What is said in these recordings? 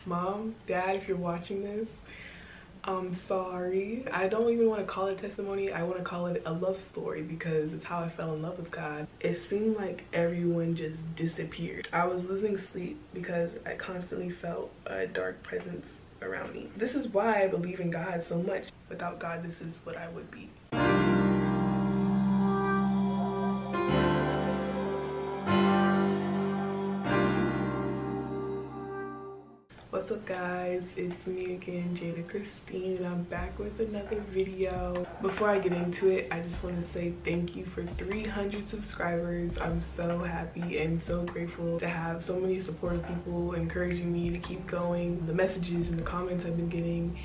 Mom, Dad, if you're watching this, I'm sorry. I don't even want to call it testimony. I want to call it a love story because it's how I fell in love with God. It seemed like everyone just disappeared. I was losing sleep because I constantly felt a dark presence around me. This is why I believe in God so much. Without God, this is what I would be. What's up guys, it's me again, Jada Christine, and I'm back with another video. Before I get into it, I just want to say thank you for 300 subscribers. I'm so happy and so grateful to have so many supportive people encouraging me to keep going. The messages and the comments I've been getting,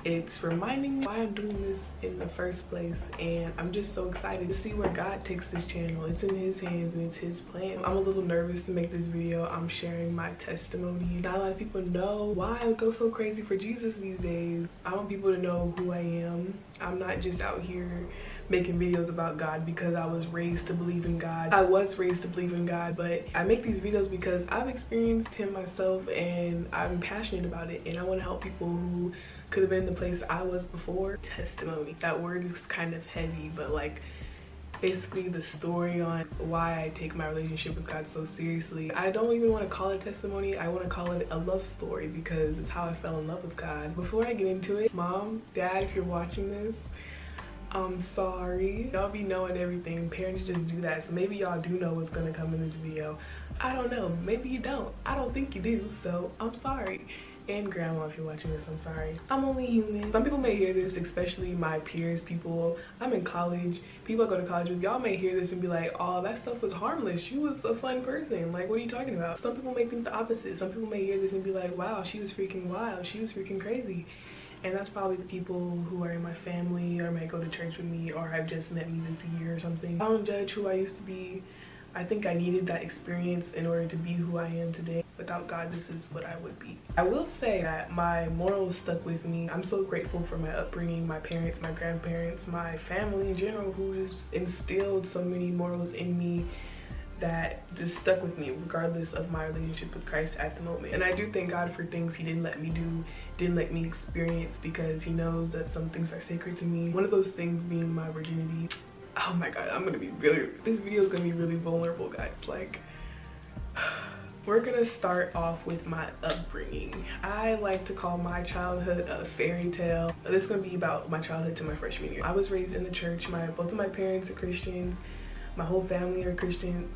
it's reminding me why I'm doing this in the first place, and I'm just so excited to see where God takes this channel. It's in his hands and it's his plan. I'm a little nervous to make this video. I'm sharing my testimony. Not a lot of people know why I go so crazy for Jesus these days. I want people to know who I am. I'm not just out here making videos about God because I was raised to believe in God. I was raised to believe in God, but I make these videos because I've experienced him myself and I'm passionate about it, and I want to help people who could have been the place I was before. Testimony, that word is kind of heavy, but like basically the story on why I take my relationship with God so seriously. I don't even want to call it testimony. I want to call it a love story because it's how I fell in love with God. Before I get into it, Mom, Dad, if you're watching this, I'm sorry. Y'all be knowing everything. Parents just do that. So maybe y'all do know what's gonna come in this video. I don't know. Maybe you don't. I don't think you do. So I'm sorry. And grandma, if you're watching this, I'm sorry. I'm only human. Some people may hear this, especially my peers, people. I'm in college. People I go to college with. Y'all may hear this and be like, oh, that stuff was harmless. She was a fun person. Like, what are you talking about? Some people may think the opposite. Some people may hear this and be like, wow, she was freaking wild. She was freaking crazy. And that's probably the people who are in my family or might go to church with me or have just met me this year or something. I don't judge who I used to be. I think I needed that experience in order to be who I am today. Without God, this is what I would be. I will say that my morals stuck with me. I'm so grateful for my upbringing, my parents, my grandparents, my family in general, who just instilled so many morals in me that just stuck with me regardless of my relationship with Christ at the moment. And I do thank God for things he didn't let me do, didn't let me experience, because he knows that some things are sacred to me. One of those things being my virginity. Oh my God, this video is gonna be really vulnerable, guys. Like, we're gonna start off with my upbringing. I like to call my childhood a fairy tale. This is gonna be about my childhood to my freshman year. I was raised in the church. Both of my parents are Christians. My whole family are Christian.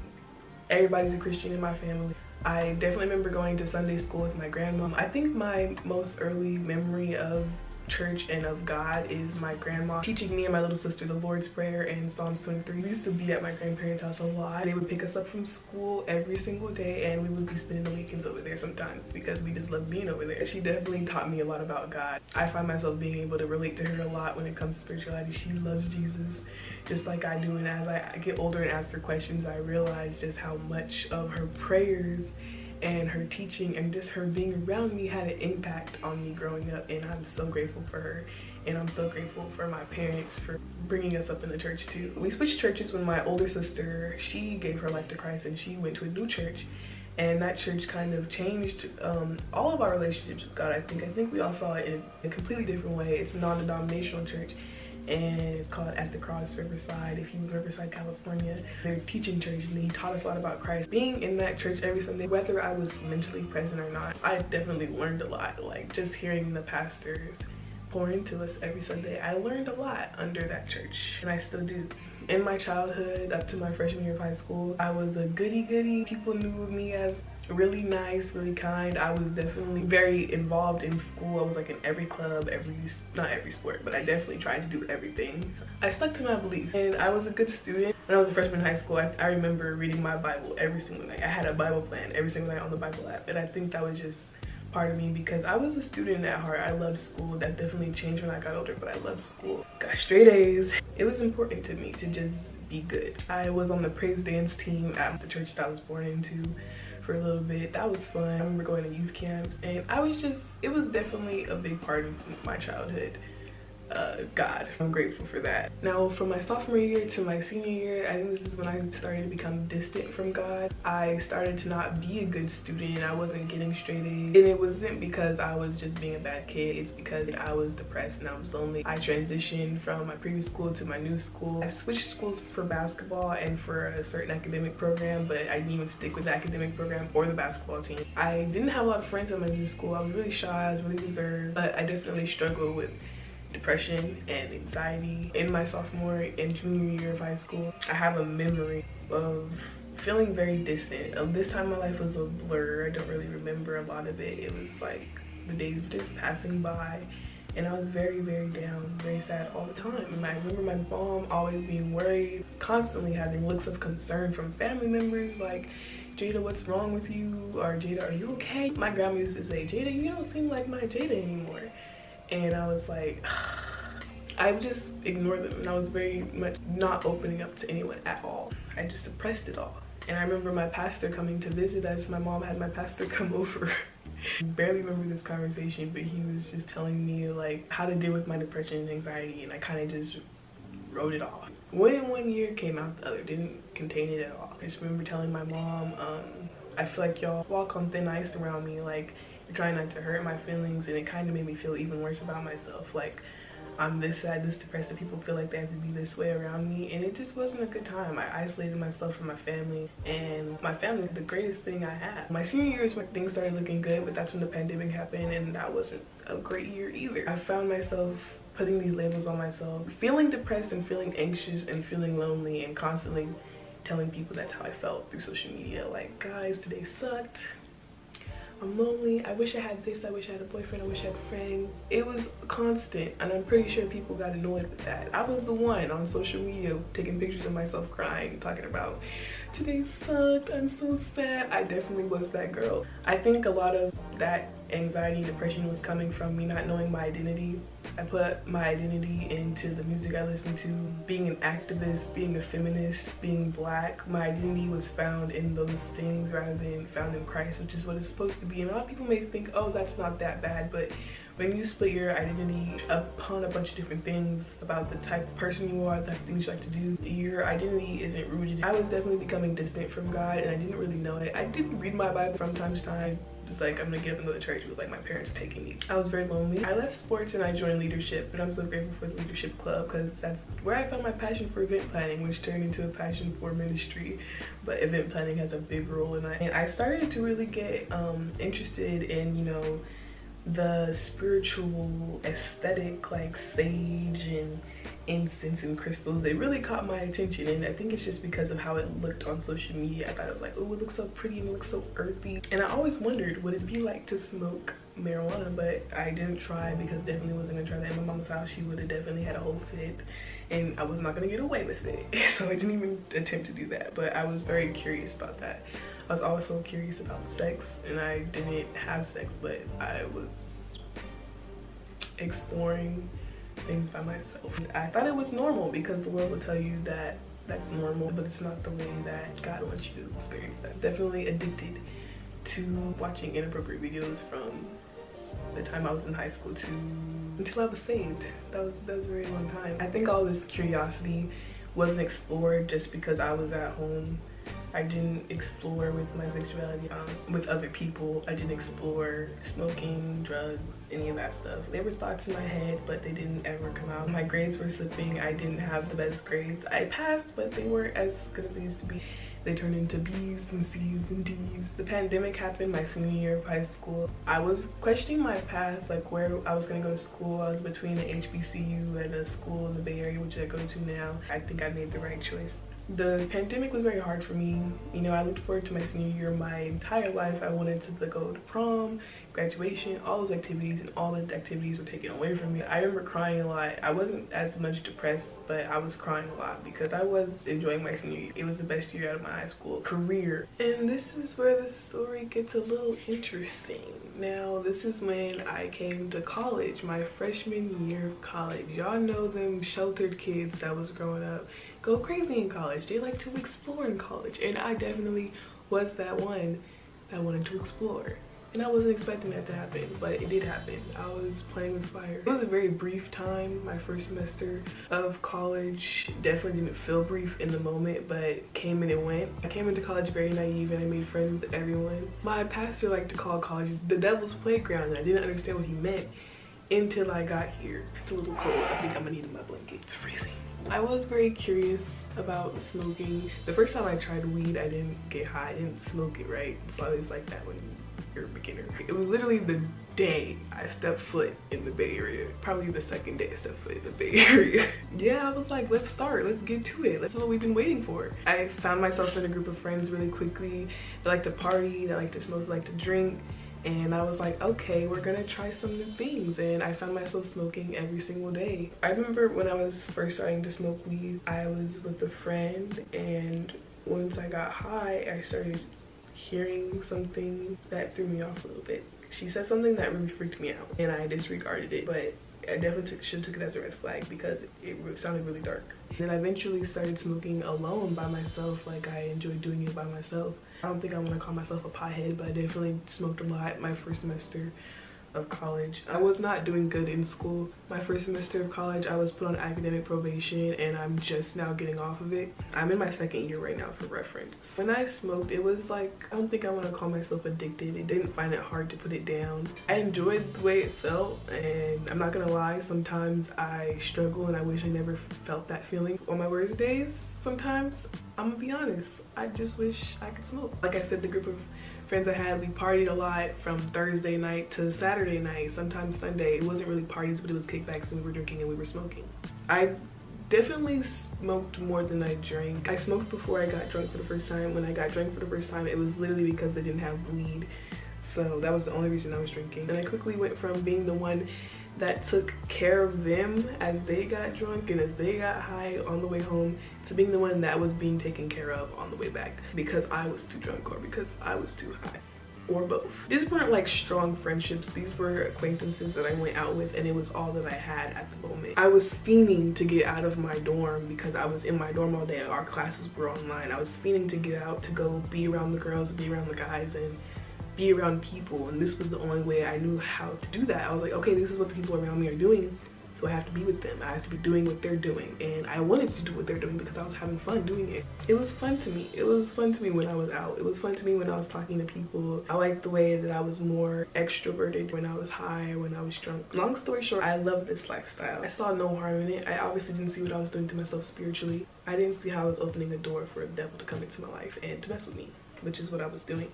Everybody's a Christian in my family. I definitely remember going to Sunday school with my grandma. I think my most early memory of church and of God is my grandma teaching me and my little sister the Lord's Prayer and Psalms 23. We used to be at my grandparents' house a lot. They would pick us up from school every single day, and we would be spending the weekends over there sometimes because we just loved being over there. She definitely taught me a lot about God. I find myself being able to relate to her a lot when it comes to spirituality. She loves Jesus just like I do, and as I get older and ask her questions, I realize just how much of her prayers and her teaching and just her being around me had an impact on me growing up, and I'm so grateful for her. And I'm so grateful for my parents for bringing us up in the church too. We switched churches when my older sister, she gave her life to Christ and she went to a new church, and that church kind of changed all of our relationships with God. I think we all saw it in a completely different way. It's a non-denominational church, and it's called At the Cross Riverside. If you in Riverside, California, they're a teaching church, and he taught us a lot about Christ. Being in that church every Sunday, whether I was mentally present or not, I definitely learned a lot. Like, just hearing the pastors pour into us every Sunday, I learned a lot under that church, and I still do. In my childhood, up to my freshman year of high school, I was a goody-goody. People knew me as really nice, really kind. I was definitely very involved in school. I was like in every club, not every sport, but I definitely tried to do everything. I stuck to my beliefs, and I was a good student. When I was a freshman in high school, I remember reading my Bible every single night. I had a Bible plan every single night on the Bible app, and I think that was just part of me because I was a student at heart. I loved school. That definitely changed when I got older, but I loved school. Got straight A's. It was important to me to just be good. I was on the praise dance team at the church that I was born into for a little bit. That was fun. I remember going to youth camps, and it was definitely a big part of my childhood. God. I'm grateful for that. Now, from my sophomore year to my senior year, I think this is when I started to become distant from God. I started to not be a good student. I wasn't getting straight A's, and it wasn't because I was just being a bad kid. It's because I was depressed and I was lonely. I transitioned from my previous school to my new school. I switched schools for basketball and for a certain academic program, but I didn't even stick with the academic program or the basketball team. I didn't have a lot of friends at my new school. I was really shy, I was really reserved, but I definitely struggled with depression and anxiety in my sophomore and junior year of high school. I have a memory of feeling very distant. This time my life was a blur. I don't really remember a lot of it. It was like the days were just passing by, and I was very, very down, very sad all the time. And I remember my mom always being worried, constantly having looks of concern from family members like, Jada, what's wrong with you? Or Jada, are you okay? My grandma used to say, Jada, you don't seem like my Jada anymore. And I was like, I just ignored them, and I was very much not opening up to anyone at all. I just suppressed it all. And I remember my pastor coming to visit us. My mom had my pastor come over. I barely remember this conversation, but he was just telling me like how to deal with my depression and anxiety, and I kind of just wrote it off. One year came out the other, didn't contain it at all. I just remember telling my mom, I feel like y'all walk on thin ice around me, like you're trying not to hurt my feelings, and it kind of made me feel even worse about myself. Like I'm this sad, this depressed, that people feel like they have to be this way around me, and it just wasn't a good time. I isolated myself from my family, and my family is the greatest thing I had. My senior year is when things started looking good, but that's when the pandemic happened, and that wasn't a great year either. I found myself putting these labels on myself, feeling depressed and feeling anxious and feeling lonely, and constantly telling people that's how I felt through social media. Like, guys, today sucked. I'm lonely. I wish I had this. I wish I had a boyfriend. I wish I had friends. It was constant, and I'm pretty sure people got annoyed with that. I was the one on social media taking pictures of myself crying, talking about today sucked, I'm so sad. I definitely was that girl. I think a lot of that anxiety and depression was coming from me not knowing my identity. I put my identity into the music I listened to, being an activist, being a feminist, being black. My identity was found in those things rather than found in Christ, which is what it's supposed to be. And a lot of people may think, oh, that's not that bad, but when you split your identity upon a bunch of different things about the type of person you are, the type of things you like to do, your identity isn't rooted. I was definitely becoming distant from God, and I didn't really know it. I did read my Bible from time to time. Just like, I'm gonna get up and go to church. It was like my parents taking me. I was very lonely. I left sports and I joined leadership, and I'm so grateful for the leadership club because that's where I found my passion for event planning, which turned into a passion for ministry. But event planning has a big role in that. And I started to really get interested in, you know, the spiritual aesthetic, like sage and incense and crystals. They really caught my attention, and I think it's just because of how it looked on social media. I thought it was like, oh, it looks so pretty and it looks so earthy, and I always wondered what it'd be like to smoke marijuana, but I didn't try because definitely wasn't gonna try that. In my mom's house, she would have definitely had a whole fit, and I was not gonna get away with it, so I didn't even attempt to do that. But I was very curious about that. I was also curious about sex, and I didn't have sex, but I was exploring things by myself. I thought it was normal because the world will tell you that that's normal, but it's not the way that God wants you to experience that. Definitely addicted to watching inappropriate videos from the time I was in high school to until I was saved. That was a very long time. I think all this curiosity wasn't explored just because I was at home. I didn't explore with my sexuality with other people. I didn't explore smoking, drugs, any of that stuff. There were thoughts in my head, but they didn't ever come out. My grades were slipping. I didn't have the best grades. I passed, but they weren't as good as they used to be. They turned into B's and C's and D's. The pandemic happened my senior year of high school. I was questioning my path, like where I was gonna go to school. I was between the HBCU and a school in the Bay Area, which I go to now. I think I made the right choice. The pandemic was very hard for me. You know, I looked forward to my senior year my entire life. I wanted to go to prom, graduation, all those activities, and all the activities were taken away from me. I remember crying a lot. I wasn't as much depressed, but I was crying a lot because I was enjoying my senior year. It was the best year out of my high school career. And this is where the story gets a little interesting. Now, this is when I came to college, my freshman year of college. Y'all know them sheltered kids that was growing up go crazy in college. They like to explore in college, and I definitely was that one that wanted to explore. And I wasn't expecting that to happen, but it did happen. I was playing with fire. It was a very brief time. My first semester of college definitely didn't feel brief in the moment, but came and it went. I came into college very naive and I made friends with everyone. My pastor liked to call college the devil's playground, and I didn't understand what he meant until I got here. It's a little cold. I think I'm gonna need my blanket. It's freezing. I was very curious about smoking. The first time I tried weed, I didn't get high. I didn't smoke it right. It's always like that when you're a beginner. It was literally the day I stepped foot in the Bay Area. Probably the second day I stepped foot in the Bay Area. Yeah, I was like, let's start. Let's get to it. That's what we've been waiting for. I found myself in a group of friends really quickly. They like to party, they like to smoke, they like to drink. And I was like, okay, we're gonna try some new things. And I found myself smoking every single day. I remember when I was first starting to smoke weed, I was with a friend, and once I got high, I started hearing something that threw me off a little bit. She said something that really freaked me out, and I disregarded it, but I definitely should have took it as a red flag because it sounded really dark. And then I eventually started smoking alone by myself. Like, I enjoyed doing it by myself. I don't think I want to call myself a pothead, but I definitely smoked a lot my first semester of college. I was not doing good in school. My first semester of college, I was put on academic probation, and I'm just now getting off of it. I'm in my second year right now, for reference. When I smoked, it was like, I don't think I want to call myself addicted. I didn't find it hard to put it down. I enjoyed the way it felt, and I'm not gonna lie, sometimes I struggle and I wish I never felt that feeling. On my worst days, sometimes, I'm gonna be honest, I just wish I could smoke. Like I said, the group of friends I had, we partied a lot from Thursday night to Saturday night, sometimes Sunday. It wasn't really parties, but it was kickbacks, and we were drinking and we were smoking. I definitely smoked more than I drank. I smoked before I got drunk for the first time. When I got drunk for the first time, it was literally because they didn't have weed. So that was the only reason I was drinking. And I quickly went from being the one that took care of them as they got drunk and as they got high on the way home, to being the one that was being taken care of on the way back because I was too drunk or because I was too high, or both. These weren't like strong friendships. These were acquaintances that I went out with, and it was all that I had at the moment. I was fiending to get out of my dorm because I was in my dorm all day. Our classes were online. I was fiending to get out, to go be around the girls, be around the guys, and be around people, and this was the only way I knew how to do that. I was like, okay, this is what the people around me are doing, so I have to be with them. I have to be doing what they're doing, and I wanted to do what they're doing because I was having fun doing it. It was fun to me. It was fun to me when I was out. It was fun to me when I was talking to people. I liked the way that I was more extroverted when I was high or when I was drunk. Long story short, I love this lifestyle. I saw no harm in it. I obviously didn't see what I was doing to myself spiritually. I didn't see how I was opening a door for the devil to come into my life and to mess with me, which is what I was doing.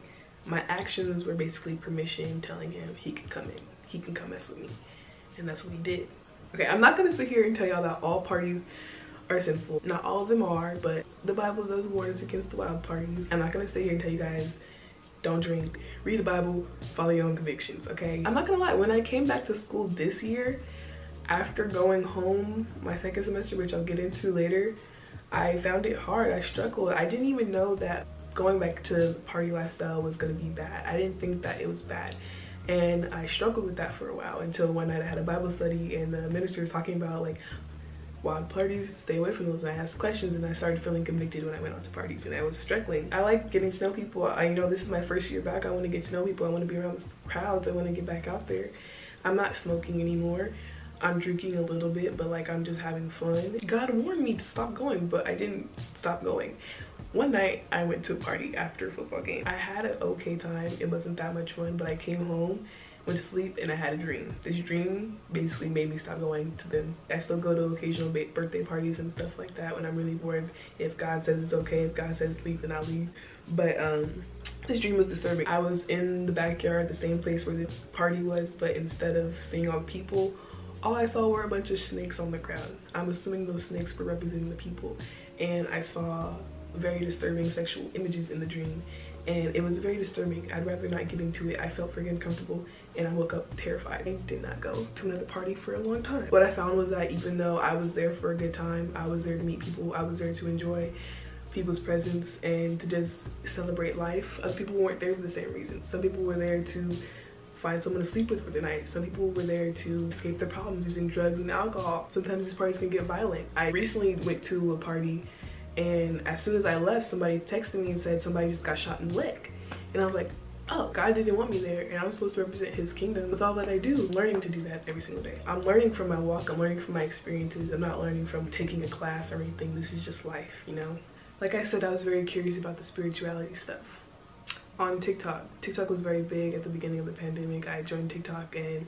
My actions were basically permission, telling him he can come in, he can come mess with me, and that's what he did. Okay, I'm not gonna sit here and tell y'all that all parties are sinful. Not all of them are, but the Bible does warn us against the wild parties. I'm not gonna sit here and tell you guys, don't drink, read the Bible, follow your own convictions, okay? I'm not gonna lie, when I came back to school this year, after going home my second semester, which I'll get into later, I found it hard. I struggled. I didn't even know that going back to party lifestyle was gonna be bad. I didn't think that it was bad, and I struggled with that for a while until one night I had a Bible study and the minister was talking about like wild parties, stay away from those, and I asked questions and I started feeling convicted when I went out to parties, and I was struggling. I like getting to know people. You know, this is my first year back. I want to get to know people. I want to be around crowds. I want to get back out there. I'm not smoking anymore. I'm drinking a little bit, but like I'm just having fun. God warned me to stop going, but I didn't stop going. One night I went to a party after a football game. I had an okay time. It wasn't that much fun, but I came home, went to sleep, and I had a dream. This dream basically made me stop going to them. I still go to occasional birthday parties and stuff like that when I'm really bored. If God says it's okay, if God says leave, then I'll leave. But this dream was disturbing. I was in the backyard, the same place where the party was, but instead of seeing all the people, all I saw were a bunch of snakes on the ground. I'm assuming those snakes were representing the people. And I saw very disturbing sexual images in the dream, and it was very disturbing. I'd rather not get into it. I felt very uncomfortable, and I woke up terrified. I did not go to another party for a long time. What I found was that even though I was there for a good time, I was there to meet people, I was there to enjoy people's presence and to just celebrate life. Other people weren't there for the same reason. Some people were there to find someone to sleep with for the night. Some people were there to escape their problems using drugs and alcohol. Sometimes these parties can get violent. I recently went to a party, and as soon as I left, somebody texted me and said somebody just got shot in the leg. And I was like, oh, God didn't want me there and I'm supposed to represent his kingdom with all that I do. I'm learning to do that every single day. I'm learning from my walk, I'm learning from my experiences. I'm not learning from taking a class or anything. This is just life, you know? Like I said, I was very curious about the spirituality stuff. On TikTok was very big at the beginning of the pandemic. I joined TikTok, and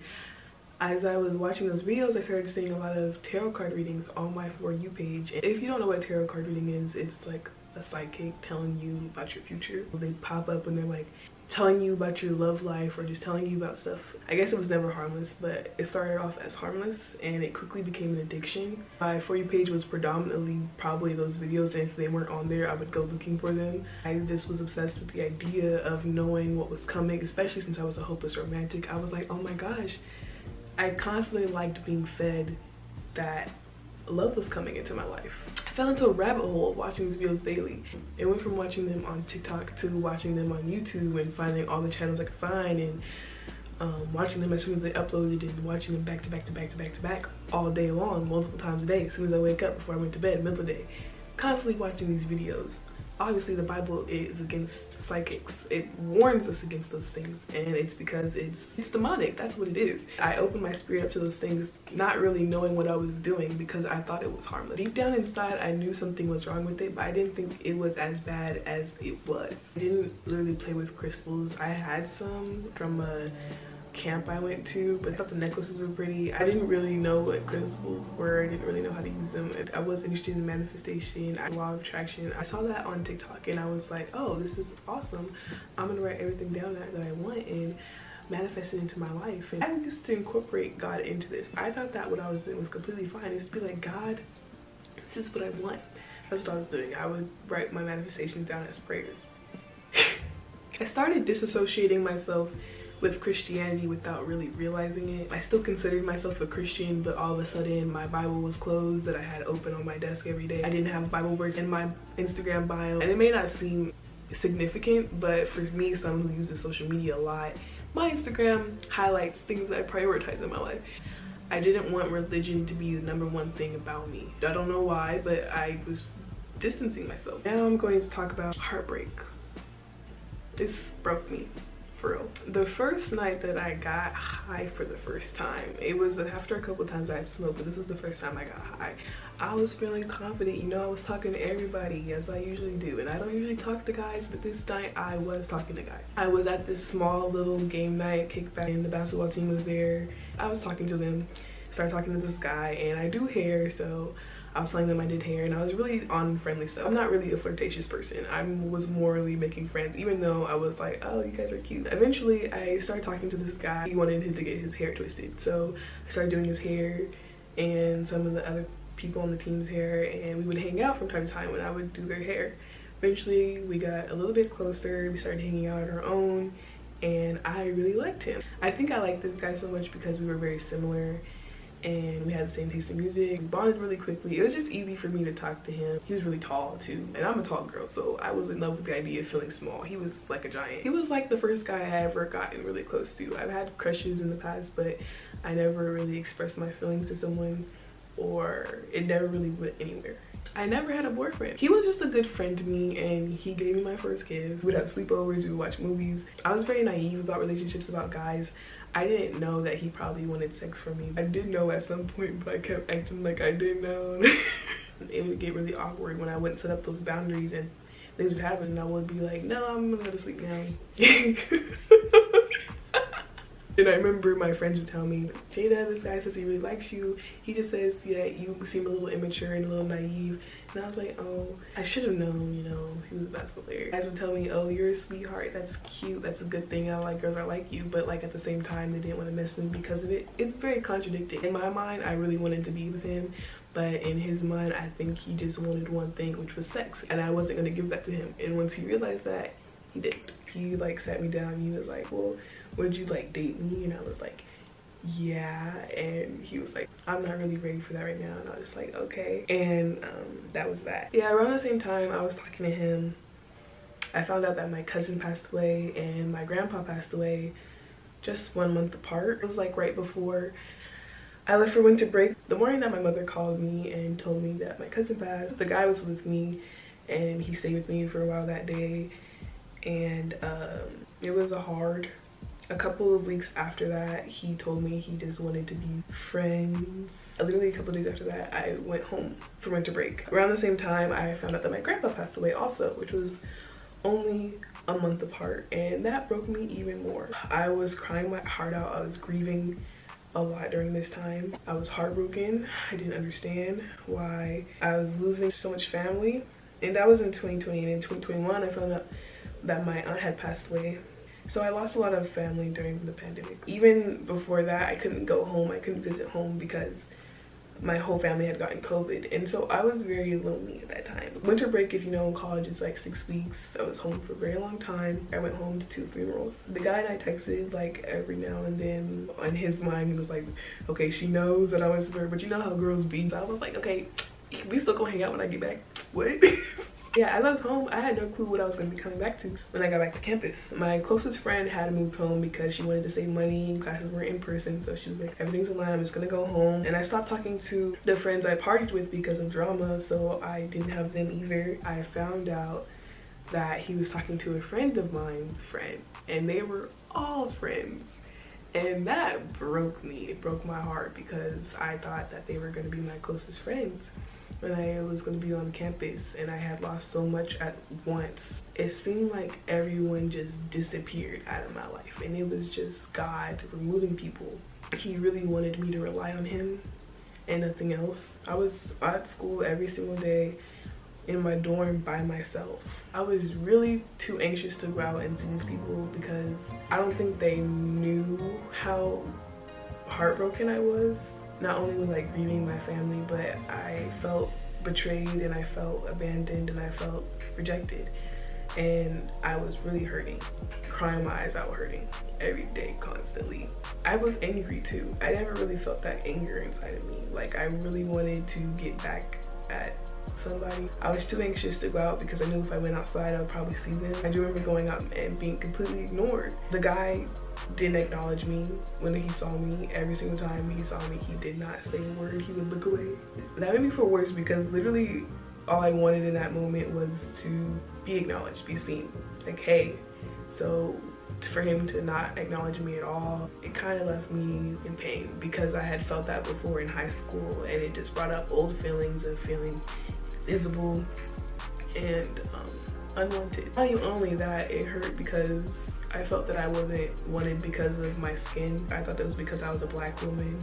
as I was watching those videos, I started seeing a lot of tarot card readings on my For You page. And if you don't know what tarot card reading is, it's like a psychic telling you about your future. They pop up and they're like telling you about your love life or just telling you about stuff. I guess it was never harmless, but it started off as harmless and it quickly became an addiction. My For You page was predominantly probably those videos, and if they weren't on there, I would go looking for them. I just was obsessed with the idea of knowing what was coming, especially since I was a hopeless romantic. I was like, oh my gosh, I constantly liked being fed that love was coming into my life. I fell into a rabbit hole of watching these videos daily. It went from watching them on TikTok to watching them on YouTube and finding all the channels I could find, and watching them as soon as they uploaded and watching them back to back to back to back to back all day long, multiple times a day, as soon as I wake up, before I went to bed, middle of the day. Constantly watching these videos. Obviously the Bible is against psychics. It warns us against those things, and it's because it's demonic. That's what it is. I opened my spirit up to those things, not really knowing what I was doing because I thought it was harmless. Deep down inside, I knew something was wrong with it, but I didn't think it was as bad as it was. I didn't literally play with crystals. I had some from a camp I went to, but I thought the necklaces were pretty. I didn't really know what crystals were. I didn't really know how to use them. I was interested in manifestation, law of attraction. I saw that on TikTok and I was like, oh, this is awesome. I'm gonna write everything down that I want and manifest it into my life. And I used to incorporate God into this. I thought that what I was doing was completely fine. It's to be like, God, this is what I want. That's what I was doing. I would write my manifestations down as prayers. I started disassociating myself with Christianity without really realizing it. I still considered myself a Christian, but all of a sudden my Bible was closed that I had open on my desk every day. I didn't have Bible verse in my Instagram bio, and it may not seem significant, but for me, someone who uses social media a lot, my Instagram highlights things that I prioritize in my life. I didn't want religion to be the #1 thing about me. I don't know why, but I was distancing myself. Now I'm going to talk about heartbreak. This broke me. For real. The first night that I got high for the first time, it was after a couple times I had smoked, but this was the first time I got high. I was feeling confident, you know, I was talking to everybody as I usually do, and I don't usually talk to guys, but this night I was talking to guys. I was at this small little game night kickback and the basketball team was there. I was talking to them, started talking to this guy, and I do hair, so I was telling them I did hair, and I was really on friendly stuff. I'm not really a flirtatious person. I was morally making friends, even though I was like, oh, you guys are cute. Eventually, I started talking to this guy. He wanted him to get his hair twisted, so I started doing his hair and some of the other people on the team's hair, and we would hang out from time to time when I would do their hair. Eventually, we got a little bit closer. We started hanging out on our own, and I really liked him. I think I liked this guy so much because we were very similar, and we had the same taste in music. We bonded really quickly. It was just easy for me to talk to him. He was really tall too, and I'm a tall girl, so I was in love with the idea of feeling small. He was like a giant. He was like the first guy I ever gotten really close to. I've had crushes in the past, but I never really expressed my feelings to someone, or it never really went anywhere. I never had a boyfriend. He was just a good friend to me, and he gave me my first kiss. We would have sleepovers, we would watch movies. I was very naive about relationships, about guys. I didn't know that he probably wanted sex from me. I did know at some point, but I kept acting like I didn't know. It would get really awkward when I wouldn't set up those boundaries and things would happen, and I would be like, no, I'm gonna go to sleep now. And I remember my friends would tell me, Jada, this guy says he really likes you. He just says, yeah, you seem a little immature and a little naive. And I was like, oh, I should have known, you know, he was a basketball player. Guys would tell me, oh, you're a sweetheart, that's cute, that's a good thing, I like girls, I like you. But like at the same time, they didn't want to mess with me because of it. It's very contradicting. In my mind, I really wanted to be with him, but in his mind, I think he just wanted one thing, which was sex. And I wasn't gonna give that to him. And once he realized that, he didn't. He like sat me down and he was like, well, would you like date me? And I was like, yeah. And he was like, I'm not really ready for that right now. And I was just like, okay. And that was that. Yeah, around the same time I was talking to him, I found out that my cousin passed away and my grandpa passed away just 1 month apart. It was like right before I left for winter break. The morning that my mother called me and told me that my cousin passed, the guy was with me and he stayed with me for a while that day. and it was a couple of weeks after that, he told me he just wanted to be friends. Literally a couple of days after that, I went home for winter break. Around the same time, I found out that my grandpa passed away also, which was only a month apart, and that broke me even more. I was crying my heart out. I was grieving a lot during this time. I was heartbroken. I didn't understand why I was losing so much family. And that was in 2020, and in 2021, I found out that my aunt had passed away. So I lost a lot of family during the pandemic. Even before that, I couldn't go home. I couldn't visit home because my whole family had gotten COVID. And so I was very lonely at that time. Winter break, if you know, in college, it's like 6 weeks. I was home for a very long time. I went home to 2 funerals. The guy and I texted like every now and then. On his mind, he was like, okay, she knows that I was her, but you know how girls be. So I was like, okay, we still gonna hang out when I get back. What? Yeah, I left home. I had no clue what I was going to be coming back to when I got back to campus. My closest friend had moved home because she wanted to save money. Classes were in person, so she was like, everything's online, I'm just going to go home. And I stopped talking to the friends I partied with because of drama, so I didn't have them either. I found out that he was talking to a friend of mine's friend, and they were all friends. And that broke me. It broke my heart because I thought that they were going to be my closest friends when I was going to be on campus, and I had lost so much at once. It seemed like everyone just disappeared out of my life, and it was just God removing people. He really wanted me to rely on him and nothing else. I was at school every single day in my dorm by myself. I was really too anxious to go out and see these people because I don't think they knew how heartbroken I was. Not only was I grieving my family, but I felt betrayed, and I felt abandoned, and I felt rejected. And I was really hurting, crying my eyes out, hurting every day, constantly. I was angry too. I never really felt that anger inside of me. Like, I really wanted to get back at somebody. I was too anxious to go out because I knew if I went outside, I would probably see them. I do remember going out and being completely ignored. The guy didn't acknowledge me when he saw me. Every single time he saw me, he did not say a word. He would look away. That made me feel worse because literally all I wanted in that moment was to be acknowledged, be seen. Like, hey. So for him to not acknowledge me at all, it kind of left me in pain because I had felt that before in high school, and it just brought up old feelings of feeling invisible and unwanted. Not even only that, it hurt because I felt that I wasn't wanted because of my skin. I thought that was because I was a black woman.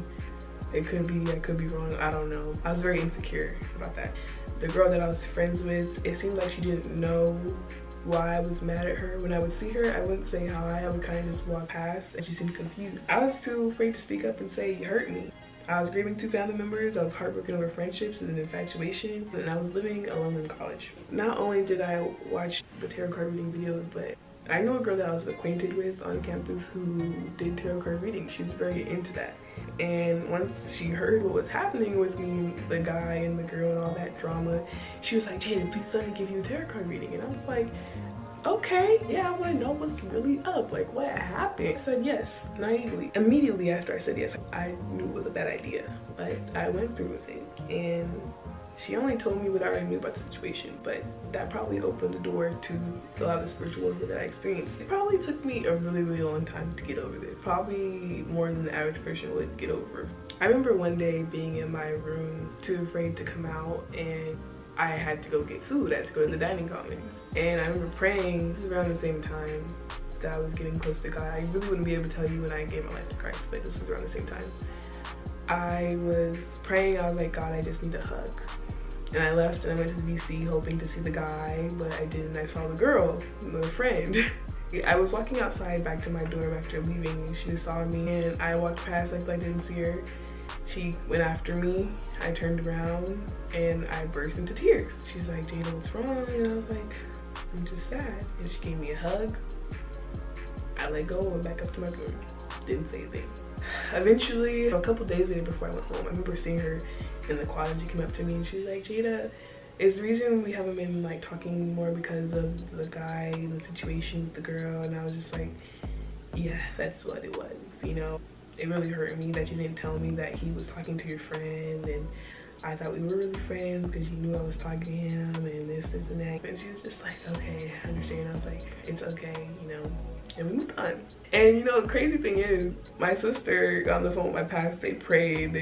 It could be, I could be wrong, I don't know. I was very insecure about that. The girl that I was friends with, it seemed like she didn't know why I was mad at her. When I would see her, I wouldn't say hi, I would kind of just walk past, and she seemed confused. I was too afraid to speak up and say, you hurt me. I was grieving 2 family members, I was heartbroken over friendships and infatuation, and I was living alone in college. Not only did I watch the tarot card reading videos, but I know a girl that I was acquainted with on campus who did tarot card reading. She was very into that. And once she heard what was happening with me, the guy and the girl and all that drama, she was like, Jada, please let me give you a tarot card reading. And I was like, okay, yeah, I want to know what's really up. Like, what happened? I said yes, naively. Immediately after I said yes, I knew it was a bad idea, but I went through with it. And she only told me what I already knew about the situation, but that probably opened the door to a lot of the spiritual warfare that I experienced. It probably took me a really, really long time to get over this. Probably more than the average person would get over. I remember one day being in my room, too afraid to come out, and I had to go get food. I had to go to the dining commons. And I remember praying. This is around the same time that I was getting close to God. I really wouldn't be able to tell you when I gave my life to Christ, but this was around the same time. I was praying, I was like, God, I just need a hug. And I left and I went to the DC hoping to see the guy, but I didn't. I saw the girl, my friend. I was walking outside back to my dorm after leaving, and she saw me, and I walked past like I didn't see her. She went after me. I turned around and I burst into tears. She's like, Jada, what's wrong? And I was like, I'm just sad. And she gave me a hug. I let go and went back up to my room. Didn't say a thing. Eventually, a couple days later before I went home, I remember seeing her in the quad, and she came up to me and she was like, Jada, is the reason we haven't been like talking more because of the guy and the situation with the girl? And I was just like, yeah, that's what it was, you know. It really hurt me that you didn't tell me that he was talking to your friend, and I thought we were really friends because she knew I was talking to him and this and that. And she was just like, okay, I understand. I was like, it's okay, you know. And we moved on. And you know, the crazy thing is, my sister got on the phone with my pastor. They prayed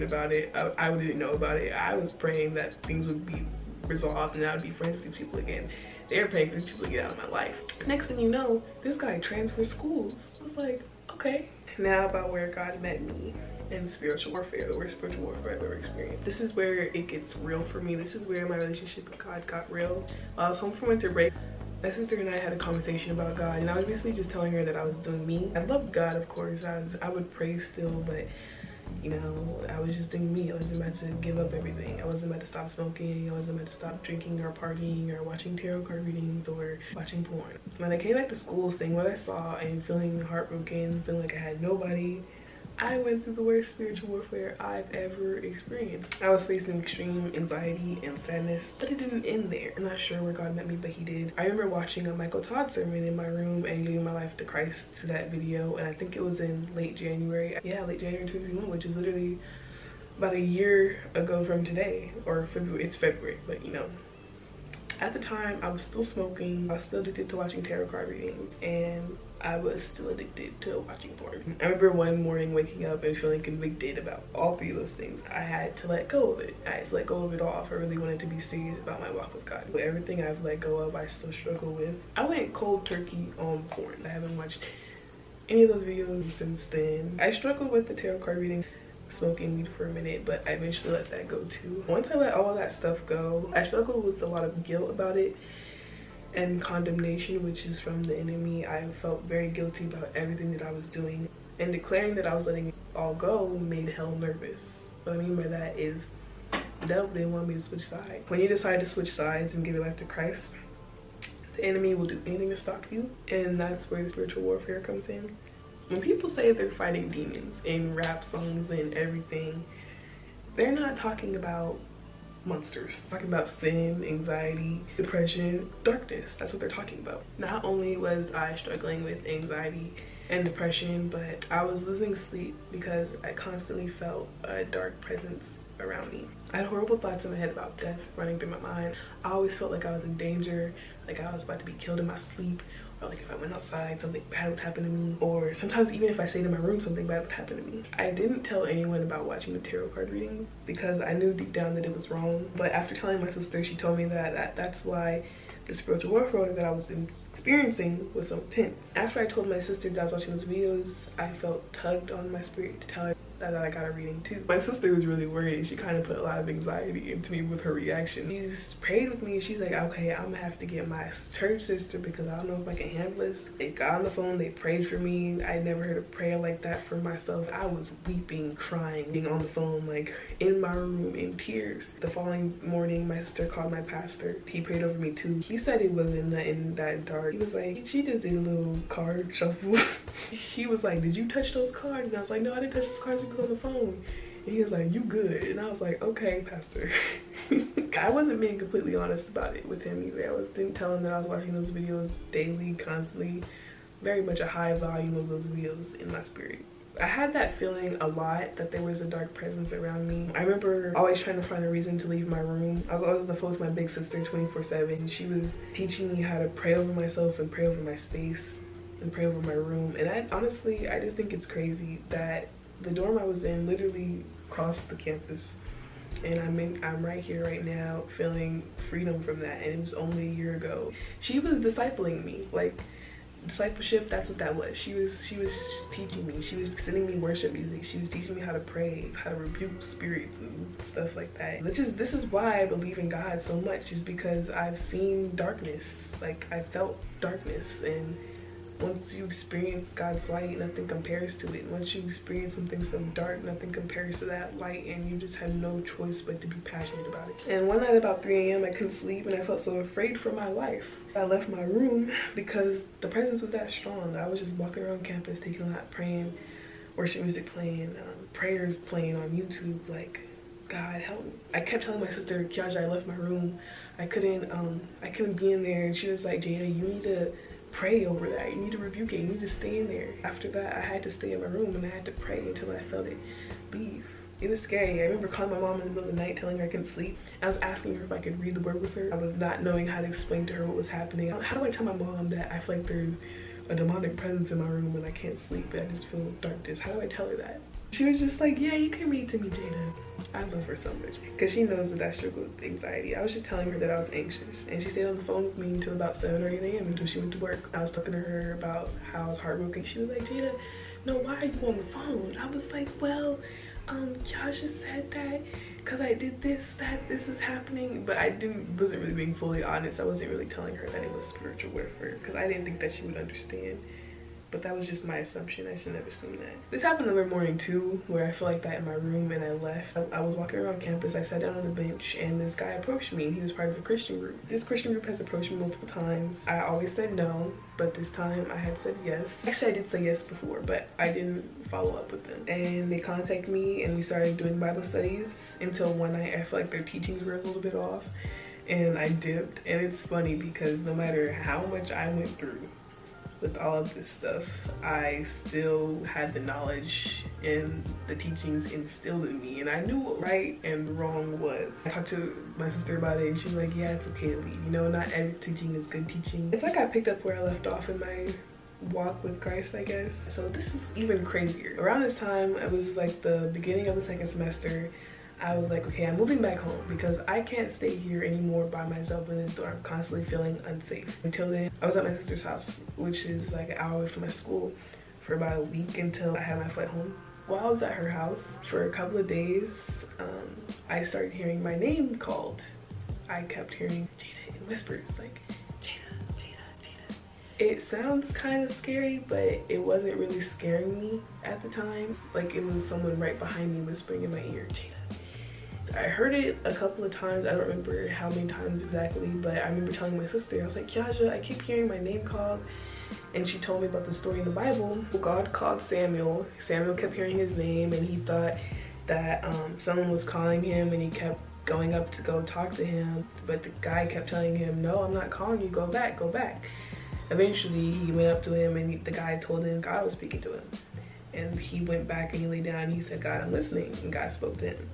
about it. I didn't know about it. I was praying that things would be resolved and I would be friends with these people again. They were praying for these people to get out of my life. Next thing you know, this guy transferred schools. I was like, okay. Now about where God met me in spiritual warfare, the worst spiritual warfare I've ever experienced. This is where it gets real for me. This is where my relationship with God got real. I was home for winter break. My sister and I had a conversation about God, and I was basically just telling her that I was doing me. I loved God, of course. I would pray still, but you know, I was just doing me. I wasn't about to give up everything. I wasn't about to stop smoking. I wasn't about to stop drinking or partying or watching tarot card readings or watching porn. When I came back to school, seeing what I saw and feeling heartbroken, feeling like I had nobody, I went through the worst spiritual warfare I've ever experienced. I was facing extreme anxiety and sadness, but it didn't end there. I'm not sure where God met me, but he did. I remember watching a Michael Todd sermon in my room and giving my life to Christ to that video, and I think it was in late January. Yeah, late January 2021, which is literally about a year ago from today, or February. It's February, but you know. At the time, I was still smoking. I was still addicted to watching tarot card readings, and I was still addicted to watching porn. I remember one morning waking up and feeling convicted about all three of those things. I had to let go of it. I had to let go of it all if I really wanted to be serious about my walk with God. But everything I've let go of, I still struggle with. I went cold turkey on porn. I haven't watched any of those videos since then. I struggled with the tarot card reading, smoking weed for a minute, but I eventually let that go too. Once I let all that stuff go, I struggled with a lot of guilt about it and condemnation, which is from the enemy. I felt very guilty about everything that I was doing, and declaring that I was letting it all go made hell nervous. What I mean by that is the devil didn't want me to switch sides. When you decide to switch sides and give your life to Christ, the enemy will do anything to stop you, and that's where the spiritual warfare comes in. When people say they're fighting demons in rap songs and everything, they're not talking about monsters. They're talking about sin, anxiety, depression, darkness. That's what they're talking about. Not only was I struggling with anxiety and depression, but I was losing sleep because I constantly felt a dark presence around me. I had horrible thoughts in my head about death running through my mind. I always felt like I was in danger, like I was about to be killed in my sleep, or like if I went outside, something bad would happen to me, or sometimes even if I stayed in my room, something bad would happen to me. I didn't tell anyone about watching the tarot card reading because I knew deep down that it was wrong. But after telling my sister, she told me that that's why the spiritual warfare that I was experiencing was so intense. After I told my sister that I was watching those videos, I felt tugged on my spirit to tell her that I got a reading too. My sister was really worried. She kind of put a lot of anxiety into me with her reaction. She just prayed with me. She's like, okay, I'm gonna have to get my church sister because I don't know if I can handle this. They got on the phone, they prayed for me. I never heard a prayer like that for myself. I was weeping, crying, being on the phone, like in my room in tears. The following morning, my sister called my pastor. He prayed over me too. He said it wasn't nothing that dark. He was like, she just did a little card shuffle. He was like, did you touch those cards? And I was like, no, I didn't touch those cards. On the phone. And he was like, you good? And I was like, okay, pastor. I wasn't being completely honest about it with him either. I didn't tell him that I was watching those videos daily, constantly, very much a high volume of those videos in my spirit. I had that feeling a lot, that there was a dark presence around me. I remember always trying to find a reason to leave my room. I was always on the phone with my big sister 24/7. She was teaching me how to pray over myself and pray over my space and pray over my room. And I honestly just think it's crazy that the dorm I was in literally crossed the campus, and I'm right here right now feeling freedom from that, and it was only a year ago. She was discipling me, like discipleship, that's what that was. She was teaching me. She was sending me worship music. She was teaching me how to pray, how to rebuke spirits and stuff like that. This is why I believe in God so much, is because I've seen darkness. Like, I felt darkness, and once you experience God's light, nothing compares to it. Once you experience something so dark, nothing compares to that light, and you just have no choice but to be passionate about it. And one night about 3 a.m. I couldn't sleep, and I felt so afraid for my life. I left my room because the presence was that strong. I was just walking around campus, taking a lot, praying, worship music playing, prayers playing on YouTube, like, God help me. I kept telling my sister, Kiaja, I left my room. I couldn't be in there, and she was like, Jada, you need to pray over that. You need to rebuke it. You need to stay in there. After that, I had to stay in my room, and I had to pray until I felt it leave. It was scary. I remember calling my mom in the middle of the night telling her I couldn't sleep. I was asking her if I could read the word with her. I was not knowing how to explain to her what was happening. How do I tell my mom that I feel like there's a demonic presence in my room and I can't sleep and I just feel darkness? How do I tell her that? She was just like, yeah, you can read to me, Jada. I love her so much because she knows that I struggle with anxiety. I was just telling her that I was anxious, and she stayed on the phone with me until about 7 or 8 a.m. until she went to work. I was talking to her about how I was heartbroken. She was like, Jada, no, why are you on the phone? I was like, well, Josh just said that because I did this, that this is happening, but wasn't really being fully honest. I wasn't really telling her that it was spiritual warfare because I didn't think that she would understand. But that was just my assumption. I should never assume that. This happened another morning too, where I felt like that in my room and I left. I was walking around campus. I sat down on a bench and this guy approached me. He was part of a Christian group. This Christian group has approached me multiple times. I always said no, but this time I had said yes. Actually, I did say yes before, but I didn't follow up with them. And they contacted me and we started doing Bible studies until one night I felt like their teachings were a little bit off and I dipped. And it's funny because no matter how much I went through with all of this stuff, I still had the knowledge and the teachings instilled in me, and I knew what right and wrong was. I talked to my sister about it and she was like, yeah, it's okay to leave. You know, not every teaching is good teaching. It's like I picked up where I left off in my walk with Christ, I guess. So this is even crazier. Around this time, it was like the beginning of the second semester. I was like, okay, I'm moving back home because I can't stay here anymore by myself in this dorm. I'm constantly feeling unsafe. Until then, I was at my sister's house, which is like an hour away from my school, for about a week until I had my flight home. While I was at her house for a couple of days, I started hearing my name called. I kept hearing Jada in whispers, like, Jada, Jada, Jada. It sounds kind of scary, but it wasn't really scaring me at the time. Like it was someone right behind me whispering in my ear, Jada. I heard it a couple of times. I don't remember how many times exactly, but I remember telling my sister, I was like, Yasha, I keep hearing my name called. And she told me about the story in the Bible. God called Samuel. Samuel kept hearing his name and he thought that someone was calling him and he kept going up to go talk to him. But the guy kept telling him, no, I'm not calling you, go back, go back. Eventually he went up to him and the guy told him God was speaking to him. And he went back and he lay down and he said, God, I'm listening. And God spoke to him.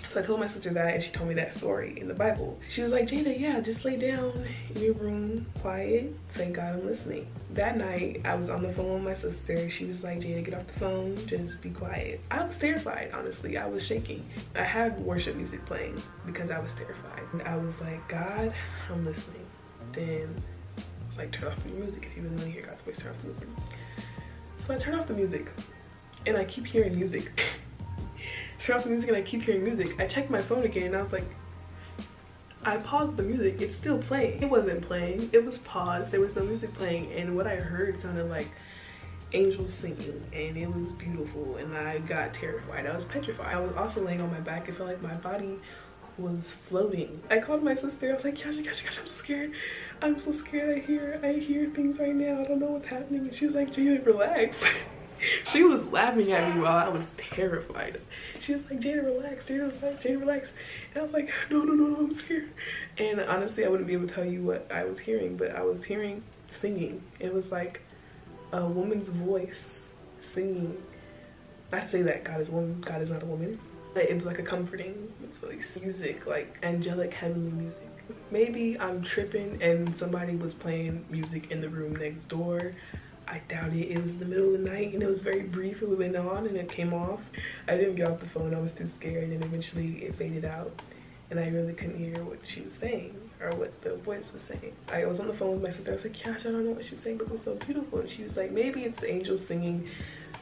So I told my sister that and she told me that story in the Bible. She was like, Jada, yeah, just lay down in your room, quiet, say, God, I'm listening. That night, I was on the phone with my sister. She was like, Jada, get off the phone, just be quiet. I was terrified, honestly. I was shaking. I had worship music playing because I was terrified. And I was like, God, I'm listening. Then I was like, turn off the music. If you really want to hear God's voice, turn off the music. So I turned off the music and I keep hearing music. Turn off the music and I keep hearing music. I checked my phone again and I was like, I paused the music, it's still playing. It wasn't playing, it was paused, there was no music playing, and what I heard sounded like angels singing, and it was beautiful, and I got terrified. I was petrified. I was also laying on my back. It felt like my body was floating. I called my sister. I was like, gosh, I'm so scared. I'm so scared. I hear things right now. I don't know what's happening. And she was like, Jada, relax. She was laughing at me while I was terrified. She was like, Jada, relax. Jada was like, Jada, relax. And I was like, no, I'm scared. And honestly, I wouldn't be able to tell you what I was hearing, but I was hearing singing. It was like a woman's voice singing. I'd say that God is a woman, God is not a woman. It was like a comforting, it's really music, like angelic heavenly music. Maybe I'm tripping and somebody was playing music in the room next door. I doubt it. It was the middle of the night and it was very brief. It went on and it came off. I didn't get off the phone. I was too scared, and eventually it faded out and I really couldn't hear what she was saying or what the voice was saying. I was on the phone with my sister. I was like, gosh, I don't know what she was saying, but it was so beautiful. And she was like, maybe it's the angels singing,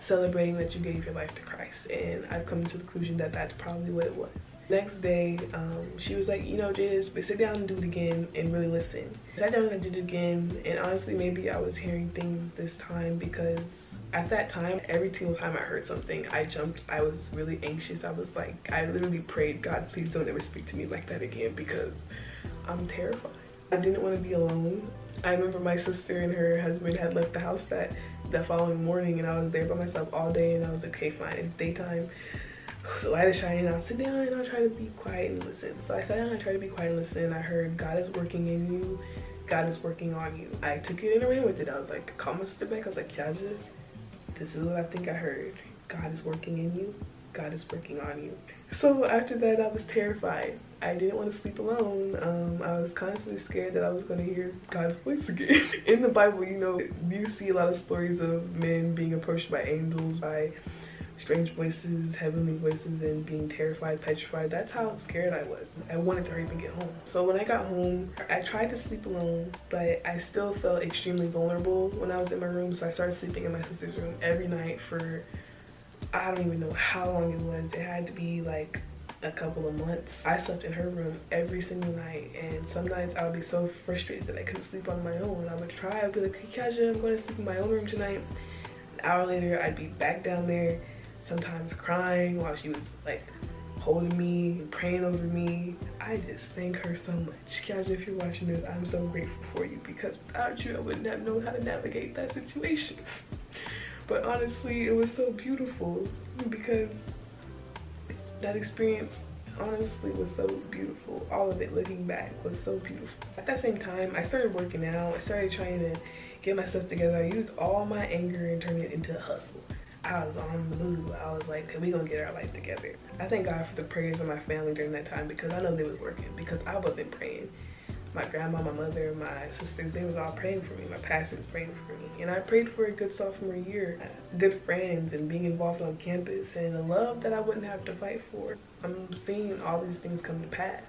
celebrating that you gave your life to Christ. And I've come to the conclusion that that's probably what it was. Next day, she was like, you know, Jada, sit down and do it again and really listen. I sat down and I did it again, and honestly, maybe I was hearing things this time because at that time, every single time I heard something, I jumped. I was really anxious. I was like, I literally prayed, God, please don't ever speak to me like that again because I'm terrified. I didn't want to be alone. I remember my sister and her husband had left the house that following morning, and I was there by myself all day, and I was like, okay, fine, it's daytime. The light is shining. I'll sit down and I'll try to be quiet and listen. So I sat down and I tried to be quiet and listen, and I heard, God is working in you. God is working on you. I took it and I ran with it. I was like, I called my sister back. I was like, Kiaja, this is what I think I heard. God is working in you. God is working on you. So after that, I was terrified. I didn't want to sleep alone. I was constantly scared that I was going to hear God's voice again. In the Bible, you know, you see a lot of stories of men being approached by angels, by strange voices, heavenly voices, and being terrified, petrified. That's how scared I was. I wanted to hurry up and get home. So when I got home, I tried to sleep alone, but I still felt extremely vulnerable when I was in my room. So I started sleeping in my sister's room every night for, I don't even know how long it was. It had to be like a couple of months. I slept in her room every single night, and some nights I would be so frustrated that I couldn't sleep on my own. I would try, I'd be like, hey Kaja, I'm going to sleep in my own room tonight. An hour later, I'd be back down there, sometimes crying while she was like holding me and praying over me. I just thank her so much. Kaja, if you're watching this, I'm so grateful for you, because without you, I wouldn't have known how to navigate that situation. But honestly, it was so beautiful, because that experience honestly was so beautiful. All of it, looking back, was so beautiful. At that same time, I started working out. I started trying to get my stuff together. I used all my anger and turned it into a hustle. I was on the move. I was like, hey, we gonna get our life together. I thank God for the prayers of my family during that time, because I know they was working, because I wasn't praying. My grandma, my mother, my sisters, they was all praying for me. My pastors praying for me. And I prayed for a good sophomore year. Good friends and being involved on campus and a love that I wouldn't have to fight for. I'm seeing all these things come to pass.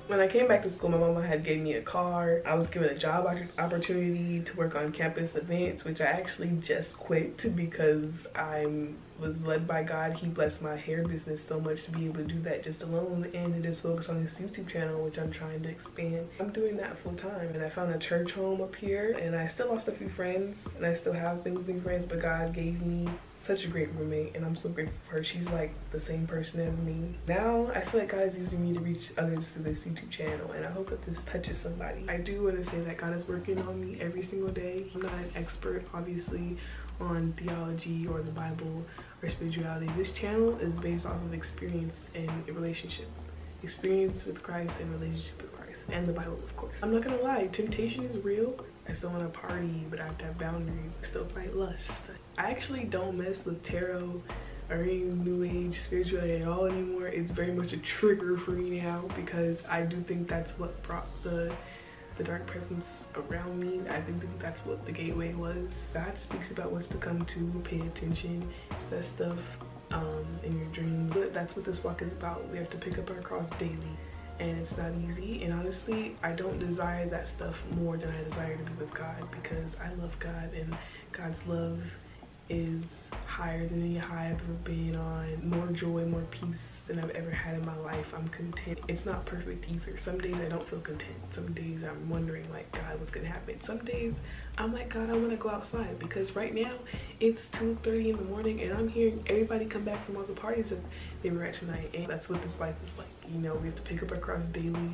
When I came back to school, my mama had gave me a car. I was given a job opportunity to work on campus events, which I actually just quit because I was led by God. He blessed my hair business so much to be able to do that just alone, and to just focus on this YouTube channel, which I'm trying to expand. I'm doing that full time, and I found a church home up here, and I still lost a few friends, and I still have been losing friends, but God gave me such a great roommate, and I'm so grateful for her. She's like the same person as me. Now I feel like God is using me to reach others through this YouTube channel, and I hope that this touches somebody. I do want to say that God is working on me every single day. I'm not an expert, obviously, on theology or the Bible or spirituality. This channel is based off of experience and a relationship. Experience with Christ and relationship with Christ, and the Bible, of course. I'm not gonna lie, temptation is real. I still want to party, but I have to have boundaries. I still fight lust. I actually don't mess with tarot or any new age spirituality at all anymore. It's very much a trigger for me now, because I do think that's what brought the dark presence around me. I think that's what the gateway was. God speaks about what's to come too. Pay attention to that stuff in your dreams. That's what this walk is about. We have to pick up our cross daily, and it's not easy. And honestly, I don't desire that stuff more than I desire to be with God, because I love God, and God's love is higher than any high I've ever been on. More joy, more peace than I've ever had in my life. I'm content. It's not perfect either. Some days I don't feel content. Some days I'm wondering, like, God, what's gonna happen? Some days I'm like, God, I want to go outside, because right now it's 2:30 in the morning, and I'm hearing everybody come back from all the parties that they were at tonight. And that's what this life is like. You know, we have to pick up our cross daily,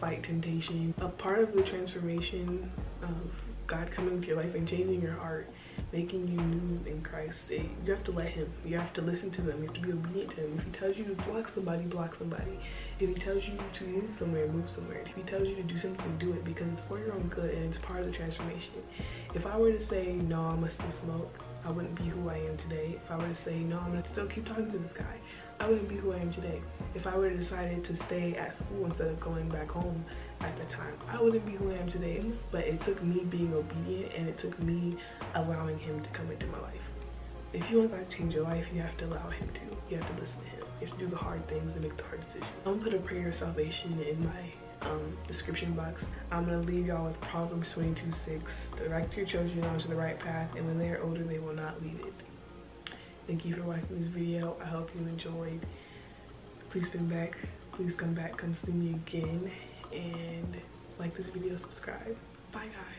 fight temptation. A part of the transformation of God coming into your life and changing your heart, making you new in Christ, you have to let him. You have to listen to them. You have to be obedient to him. If he tells you to block somebody, block somebody. If he tells you to move somewhere, move somewhere. If he tells you to do something, do it, because it's for your own good and it's part of the transformation. If I were to say, no, I'm gonna still smoke, I wouldn't be who I am today. If I were to say, no, I'm gonna still keep talking to this guy, I wouldn't be who I am today. If I were to decide to stay at school instead of going back home at the time, I wouldn't be who I am today. But it took me being obedient, and it took me allowing him to come into my life. If you want God to change your life, you have to allow him to. You have to listen to him. You have to do the hard things and make the hard decisions. I'm gonna put a prayer of salvation in my description box. I'm gonna leave y'all with Proverbs 22:6. Direct your children onto the right path, and when they are older, they will not leave it. Thank you for watching this video. I hope you enjoyed. Please come back. Please come back. Come see me again. And like this video, subscribe. Bye, guys.